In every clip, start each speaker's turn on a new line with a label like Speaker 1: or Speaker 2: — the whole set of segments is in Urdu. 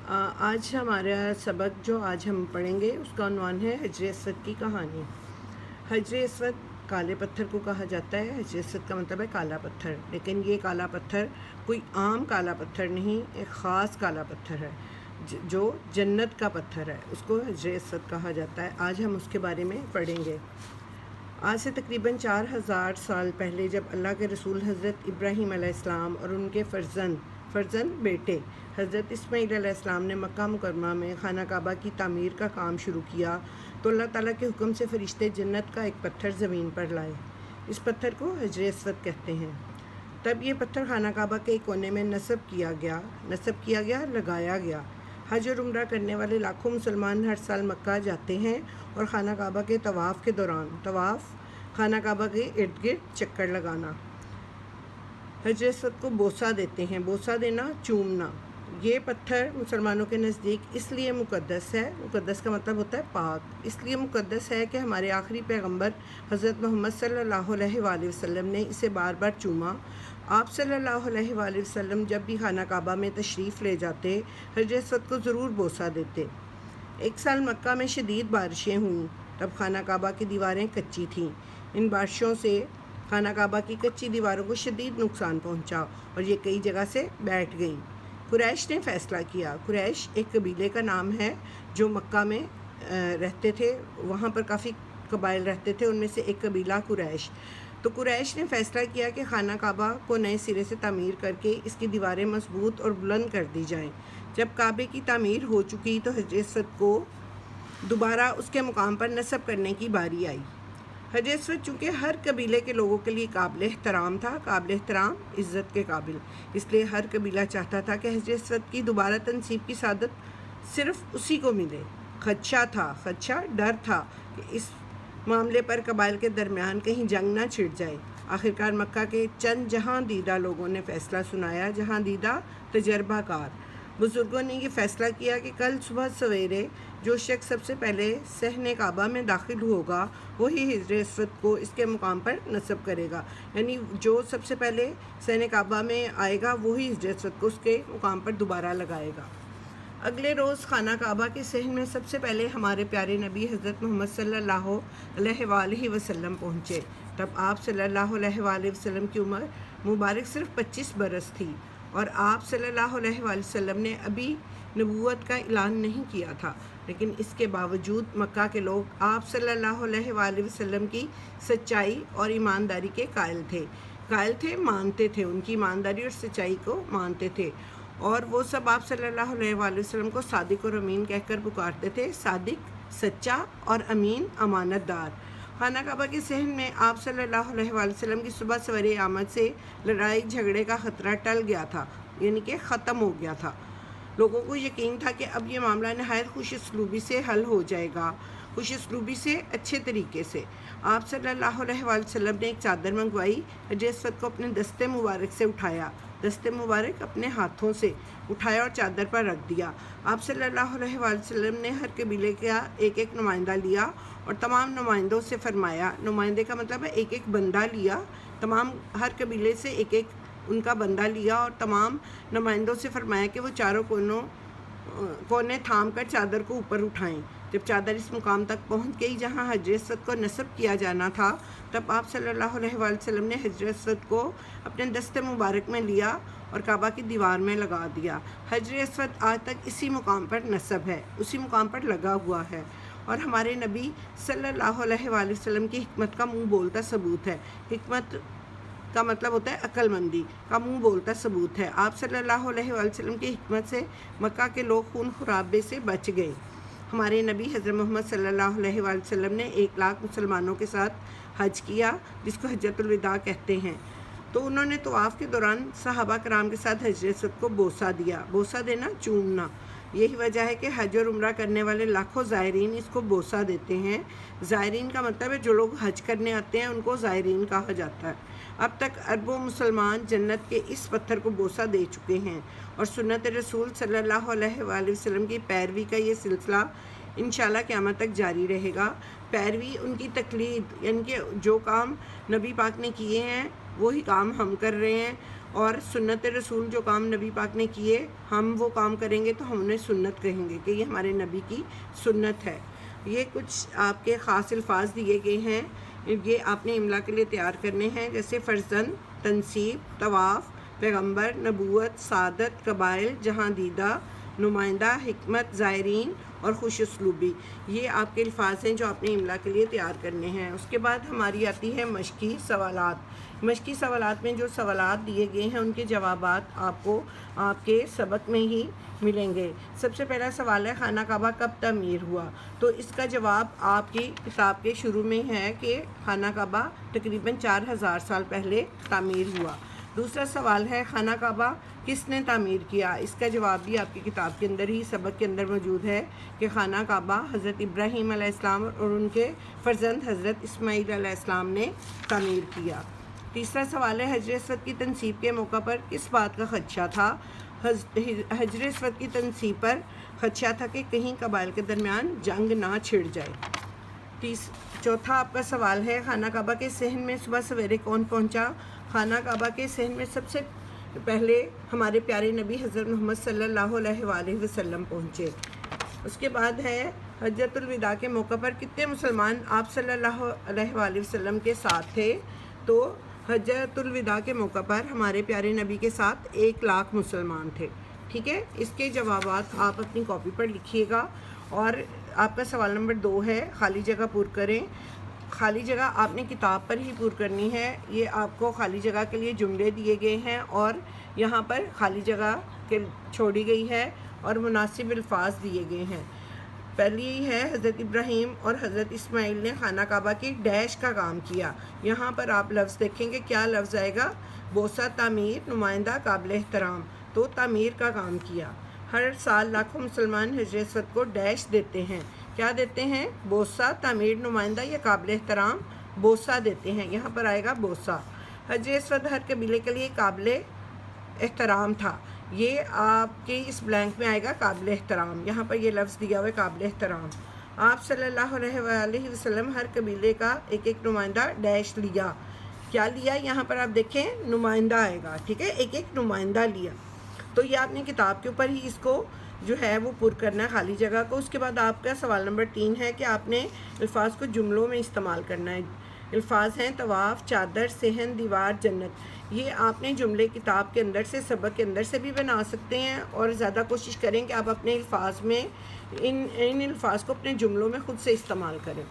Speaker 1: آج ہمارا سبق جو آج ہم پڑھیں گے اس کا عنوان ہے حجر اسود کی کہانی۔ حجر اسود کالے پتھر کو کہا جاتا ہے۔ حجر اسود کا مطلب ہے کالا پتھر، لیکن یہ کالا پتھر کوئی عام کالا پتھر نہیں، ایک خاص کالا پتھر ہے جو جنت کا پتھر ہے، اس کو حجر اسود کہا جاتا ہے۔ آج ہم اس کے بارے میں پڑھیں گے۔ آج سے تقریباً 4000 سال پہلے جب اللہ کے رسول حضرت ابراہیم علیہ السلام اور ان کے فرزند بیٹے حضرت اسماعیل علیہ السلام نے مکہ مکرمہ میں خانہ کعبہ کی تعمیر کا کام شروع کیا تو اللہ تعالیٰ کے حکم سے فرشتے جنت کا ایک پتھر زمین پر لائے۔ اس پتھر کو حجر اسود کہتے ہیں۔ تب یہ پتھر خانہ کعبہ کے کونے میں نصب کیا گیا، لگایا گیا۔ حج اور عمرہ کرنے والے لاکھوں مسلمان ہر سال مکہ جاتے ہیں اور خانہ کعبہ کے طواف کے دوران خانہ کعبہ کے ارد گرد چکر لگانا۔ حجر اسود کو بوسہ دیتے ہیں۔ بوسہ دینا، چومنا۔ یہ پتھر مسلمانوں کے نزدیک اس لیے مقدس ہے، مقدس کا مطلب ہوتا ہے پاک، اس لیے مقدس ہے کہ ہمارے آخری پیغمبر حضرت محمد صلی اللہ علیہ وآلہ وسلم نے اسے بار بار چوما۔ آپ صلی اللہ علیہ وآلہ وسلم جب بھی خانہ کعبہ میں تشریف لے جاتے حجر اسود کو ضرور بوسہ دیتے۔ ایک سال مکہ میں شدید بارشیں ہوئیں، تب خانہ کعبہ کی دیواریں کچی تھیں۔ ان بارشوں سے خانہ کعبہ کی کچی دیواروں کو شدید نقصان پہنچا اور یہ کئی جگہ سے بیٹھ گئیں۔ قریش نے فیصلہ کیا۔ قریش ایک قبیلے کا نام ہے جو مکہ میں رہتے تھے، وہاں پر کافی قبائل رہتے تھے، ان میں سے ایک قبیلہ قریش۔ تو قریش نے فیصلہ کیا کہ خانہ کعبہ کو نئے سرے سے تعمیر کر کے اس کی دیواریں مضبوط اور بلند کر دی جائیں۔ جب کعبے کی تعمیر ہو چکی تو حجر اسود کو دوبارہ اس کے مقام پر نصب کرنے کی باری آئی۔ حجر اسود چونکہ ہر قبیلے کے لوگوں کے لیے قابل احترام تھا، قابل احترام، عزت کے قابل، اس لیے ہر قبیلہ چاہتا تھا کہ حجر اسود کی دوبارہ تنصیب کی سعادت صرف اسی کو ملے۔ خدشہ ڈر تھا کہ اس معاملے پر قبائل کے درمیان کہیں جنگ نہ چھڑ جائے۔ آخرکار مکہ کے چند جہاں دیدہ لوگوں نے فیصلہ سنایا، جہاں دیدہ تجربہ کار بزرگوں نے یہ فیصلہ کیا کہ کل صبح سویرے جو شخص سب سے پہلے صحن کعبہ میں داخل ہوگا وہی حجر اسود کو اس کے مقام پر نصب کرے گا، یعنی جو سب سے پہلے صحن کعبہ میں آئے گا وہی حجر اسود کو اس کے مقام پر دوبارہ لگائے گا۔ اگلے روز خانہ کعبہ کے صحن میں سب سے پہلے ہمارے پیارے نبی حضرت محمد صلی اللہ علیہ وآلہ وسلم پہنچے۔ تب آپ صلی اللہ علیہ وآلہ وسلم کی عمر مبارک صرف 25 برس تھی اور آپ صلی اللہ علیہ وآلہ وسلم نے ابھی نبوت کا اعلان نہیں کیا تھا، لیکن اس کے باوجود مکہ کے لوگ آپ صلی اللہ علیہ وآلہ وسلم کی سچائی اور ایمانداری کے قائل تھے، مانتے تھے، ان کی ایمانداری اور سچائی کو مانتے تھے، اور وہ سب آپ صلی اللہ علیہ وآلہ وسلم کو صادق اور امین کہہ کر پکارتے تھے۔ صادق، سچا، اور امین، امانت دار۔ خانہ کعبہ کے صحن میں آپ صلی اللہ علیہ وآلہ وسلم کی صبح سویرے آمد سے لڑائی جھگڑے کا خطرہ ٹل گیا تھا، یعنی کہ ختم ہو گیا تھا۔ لوگوں کو یقین تھا کہ اب یہ معاملہ نہایت خوش اسلوبی سے حل ہو جائے گا، خوش اسلوبی سے، اچھے طریقے سے۔ آپ صلی اللہ علیہ وآلہ وسلم نے ایک چادر منگوائی، حجر اسود کو اپنے دستے مبارک سے اٹھایا، دستے مبارک اپنے ہاتھوں سے اٹھایا اور چادر پر رکھ دیا۔ آپ صلی اللہ علیہ وآلہ وسلم نے ہر قبیلے کا ایک ایک نمائندہ لیا اور تمام نمائندوں سے فرمایا، نمائندے کا مطلب ہے ایک ایک بندہ لیا، ہر قبیلے سے ایک ایک ان کا بندہ لیا اور تمام نمائندوں سے فرمایا کہ وہ چاروں کونے تھام کر چادر کو اوپر اٹھائیں۔ جب چادر اس مقام تک پہنچ گئی جہاں حجر اسود کو نصب کیا جانا تھا، تب آپ صلی اللہ علیہ وآلہ وسلم نے حجر اسود کو اپنے دست مبارک میں لیا اور کعبہ کی دیوار میں لگا دیا۔ حجر اسود آج تک اسی مقام پر نصب ہے، اسی مقام پر لگا ہوا ہے، اور ہمارے نبی صلی اللہ علیہ وآلہ وسلم کی حکمت کا منہ بولتا ثبوت ہے۔ حکمت کا مطلب ہوتا ہے عقل مندی کا منہ بولتا ثبوت ہے۔ آپ صلی اللہ علیہ وآلہ وسلم کی حکمت سے مکہ کے لوگ خون خرابے سے بچ گئے۔ ہمارے نبی حضرت محمد صلی اللہ علیہ وآلہ وسلم نے 1 لاکھ مسلمانوں کے ساتھ حج کیا، جس کو حجۃ الوداع کہتے ہیں۔ تو انہوں نے طواف کے دوران صحابہ کرام کے ساتھ حجر اسود کو بوسہ دیا۔ بوسہ دینا، چومنا۔ یہی وجہ ہے کہ حج اور عمرہ کرنے والے لاکھوں زائرین اس کو بوسہ دیتے ہیں۔ زائرین کا مطلب ہے جو لوگ حج کرنے آتے ہیں ان کو زائرین کہا جاتا ہے۔ اب تک اربوں مسلمان جنت کے اس پتھر کو بوسہ دے چکے ہیں، اور سنت رسول صلی اللہ علیہ وآلہ وسلم کی پیروی کا یہ سلسلہ انشاءاللہ قیامت تک جاری رہے گا۔ پیروی، ان کی تقلید، یعنی کہ جو کام نبی پاک نے کیے ہیں وہی کام ہم کر رہے ہیں، اور سنت رسول جو کام نبی پاک نے کیے ہم وہ کام کریں گے تو ہم انہیں سنت کہیں گے کہ یہ ہمارے نبی کی سنت ہے۔ یہ کچھ آپ کے خاص الفاظ دیے گئے ہیں، یہ آپ نے املا کے لیے تیار کرنے ہیں، جیسے فرزند، تنصیب، طواف، پیغمبر، نبوت، سعادت، قبائل، جہاں دیدہ، نمائندہ، حکمت، زائرین اور خوش اسلوبی۔ یہ آپ کے الفاظ ہیں جو آپ نے املا کے لیے تیار کرنے ہیں۔ اس کے بعد ہماری آتی ہے مشقی سوالات۔ مشقی سوالات میں جو سوالات دیے گئے ہیں ان کے جوابات آپ کو آپ کے سبق میں ہی ملیں گے۔ سب سے پہلا سوال ہے خانہ کعبہ کب تعمیر ہوا؟ تو اس کا جواب آپ کی کتاب کے شروع میں ہے کہ خانہ کعبہ تقریباً 4000 سال پہلے تعمیر ہوا۔ دوسرا سوال ہے خانہ کعبہ کس نے تعمیر کیا؟ اس کا جواب بھی آپ کی کتاب کے اندر ہی سبق کے اندر موجود ہے کہ خانہ کعبہ حضرت ابراہیم علیہ السلام اور ان کے فرزند حضرت اسماعیل علیہ السلام نے تعمیر کیا۔ تیسرا سوال ہے حجر اسود کی تنصیب کے موقع پر کس بات کا خدشہ تھا؟ حجر اسود کی تنصیب پر خدشہ تھا کہ کہیں قبائل کے درمیان جنگ نہ چھڑ جائے۔ چوتھا آپ کا سوال ہے خانہ کعبہ کے صحن میں صبح سویرے کون پہنچا؟ خانہ کعبہ کے صحن میں سب سے پہلے ہمارے پیارے نبی حضرت محمد صلی اللہ علیہ وآلہ وسلم پہنچے۔ اس کے بعد ہے حجۃ الوداع کے موقع پر کتنے مسلمان آپ صلی اللہ علیہ وآلہ وسلم کے ساتھ تھے؟ تو حجۃ الوداع کے موقع پر ہمارے پیارے نبی کے ساتھ 1,00,000 مسلمان تھے۔ ٹھیک ہے، اس کے جوابات آپ اپنی کاپی پر لکھیے گا۔ اور آپ کا سوال نمبر 2 ہے خالی جگہ پر کریں۔ خالی جگہ آپ نے کتاب پر ہی پر کرنی ہے۔ یہ آپ کو خالی جگہ کے لیے جملے دیے گئے ہیں اور یہاں پر خالی جگہ چھوڑی گئی ہے اور مناسب الفاظ دیے گئے ہیں۔ پہلی ہے حضرت ابراہیم اور حضرت اسماعیل نے خانہ کعبہ کی ڈیش کا کام کیا۔ یہاں پر آپ لفظ دیکھیں گے، کیا لفظ آئے گا؟ بوسہ، تعمیر، نمائندہ، قابل احترام۔ تو تعمیر کا کام کیا۔ ہر سال لاکھوں مسلمان حجر اسود کو ڈیش دیتے ہیں۔ کیا دیتے ہیں؟ بوسہ، تعمیر، نمائندہ یا قابل احترام؟ بوسہ دیتے ہیں، یہاں پر آئے گا بوسہ۔ حجر اسود ہر قبیلے کے لیے قابل احترام تھا۔ یہ آپ کے اس بلینک میں آئے گا قابل احترام، یہاں پر یہ لفظ دیا ہوا ہے قابل احترام۔ آپ صلی اللہ علیہ وآلہ وسلم ہر قبیلے کا ایک نمائندہ ڈیش لیا۔ کیا لیا؟ یہاں پر آپ دیکھیں نمائندہ آئے گا، ٹھیک ہے، ایک نمائندہ لیا۔ تو یہ آپ نے کتاب کے اوپر ہی اس کو جو ہے وہ پر کرنا ہے خالی جگہ کو۔ اس کے بعد آپ کا سوال نمبر 3 ہے کہ آپ نے الفاظ کو جملوں میں استعمال کرنا ہے۔ الفاظ ہیں طواف، چادر، صحن، دیوار، جنت۔ یہ آپ نے جملے کتاب کے اندر سے سبق کے اندر سے بھی بنا سکتے ہیں اور زیادہ کوشش کریں کہ آپ اپنے الفاظ میں ان الفاظ کو اپنے جملوں میں خود سے استعمال کریں۔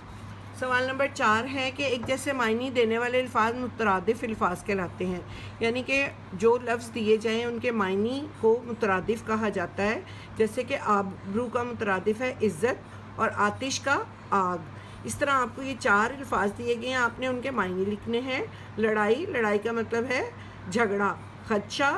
Speaker 1: سوال نمبر 4 ہے کہ ایک جیسے معنی دینے والے الفاظ مترادف الفاظ کہلاتے ہیں، یعنی کہ جو لفظ دیے جائیں ان کے معنی کو مترادف کہا جاتا ہے، جیسے کہ آبرو کا مترادف ہے عزت اور آتش کا آگ۔ اس طرح آپ کو یہ 4 الفاظ دیے گئے ہیں، آپ نے ان کے معنی لکھنے ہیں۔ لڑائی، لڑائی کا مطلب ہے جھگڑا۔ خدشہ،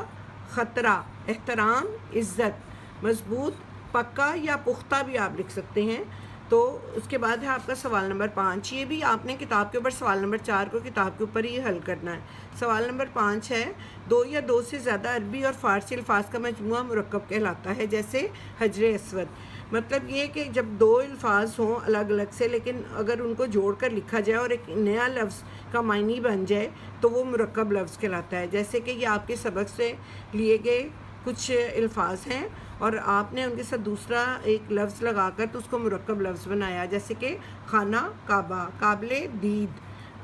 Speaker 1: خطرہ۔ احترام، عزت۔ مضبوط، پکا یا پختہ بھی آپ لکھ سکتے ہیں۔ تو اس کے بعد ہے آپ کا سوال نمبر 5۔ یہ بھی آپ نے کتاب کے اوپر سوال نمبر 4 کو کتاب کے اوپر ہی حل کرنا ہے۔ سوال نمبر 5 ہے 2 یا 2 سے زیادہ عربی اور فارسی الفاظ کا مجموعہ مرکب کہلاتا ہے، جیسے حجر اسود۔ مطلب یہ کہ جب 2 الفاظ ہوں الگ الگ سے لیکن اگر ان کو جوڑ کر لکھا جائے اور ایک نیا لفظ کا معنی بن جائے تو وہ مرکب لفظ کہلاتا ہے۔ جیسے کہ یہ آپ کے سبق سے لیے گئے کچھ الفاظ ہیں اور آپ نے ان کے ساتھ دوسرا ایک لفظ لگا کر تو اس کو مرکب لفظ بنایا، جیسے کہ خانہ کعبہ، قابل دید،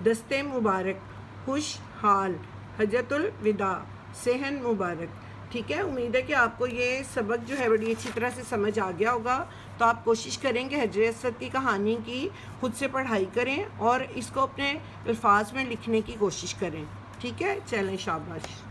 Speaker 1: دست مبارک، خوش حال، حجۃ الوداع، صحن مبارک۔ ٹھیک ہے، امید ہے کہ آپ کو یہ سبق جو ہے بڑی اچھی طرح سے سمجھ آ گیا ہوگا۔ تو آپ کوشش کریں کہ حجر اسود کی کہانی کی خود سے پڑھائی کریں اور اس کو اپنے الفاظ میں لکھنے کی کوشش کریں۔ ٹھیک ہے، چلیں شاباش۔